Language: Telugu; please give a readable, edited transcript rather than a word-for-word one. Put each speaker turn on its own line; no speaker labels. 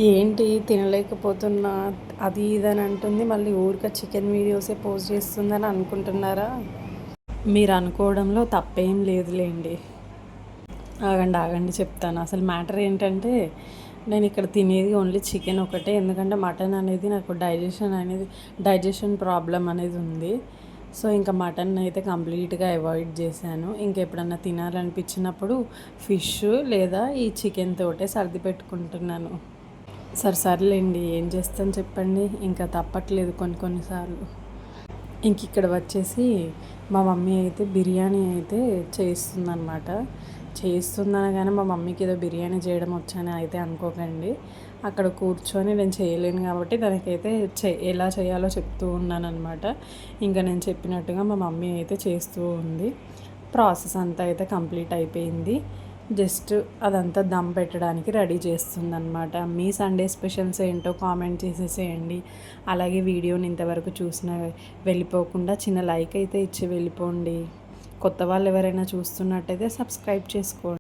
ఏంటి తినలేకపోతున్నా అది ఇది అని అంటుంది. మళ్ళీ ఊరికే చికెన్ వీడియోసే పోస్ట్ చేస్తుందని అనుకుంటున్నారా? మీరు అనుకోవడంలో తప్పేం లేదులేండి. ఆగండి ఆగండి చెప్తాను. అసలు మ్యాటర్ ఏంటంటే నేను ఇక్కడ తినేది ఓన్లీ చికెన్ ఒకటే. ఎందుకంటే మటన్ అనేది నాకు డైజెషన్ ప్రాబ్లం అనేది ఉంది. సో ఇంకా మటన్ అయితే కంప్లీట్గా అవాయిడ్ చేశాను. ఇంకెప్పుడన్నా తినాలనిపించినప్పుడు ఫిష్ లేదా ఈ చికెన్ తోటే సర్ది పెట్టుకుంటున్నాను. సర్లేండి ఏం చేస్తాను చెప్పండి, ఇంకా తప్పట్లేదు కొన్నిసార్లు. ఇంక ఇక్కడ వచ్చేసి మా మమ్మీ అయితే బిర్యానీ అయితే చేస్తుందన్నమాట. చేస్తుందనగానే మా మమ్మీకి ఏదో బిర్యానీ చేయడం వచ్చని అయితే అనుకోకండి. అక్కడ కూర్చొని నేను చేయలేను కాబట్టి తనకైతే ఎలా చేయాలో చెప్తూ ఉన్నానన్నమాట. ఇంకా నేను చెప్పినట్టుగా మా మమ్మీ అయితే చేస్తూ ఉంది. ప్రాసెస్ అంతా అయితే కంప్లీట్ అయిపోయింది. జస్ట్ అదంతా దమ్ పెట్టడానికి రెడీ చేస్తుందన్నమాట. మీ సండే స్పెషల్స్ ఏంటో కామెంట్ చేసేసేయండి. అలాగే వీడియోని ఇంతవరకు వెళ్ళిపోకుండా చిన్న లైక్ అయితే ఇచ్చి వెళ్ళిపోండి. కొత్త వాళ్ళు ఎవరైనా చూస్తున్నట్టయితే సబ్స్క్రైబ్ చేసుకోండి.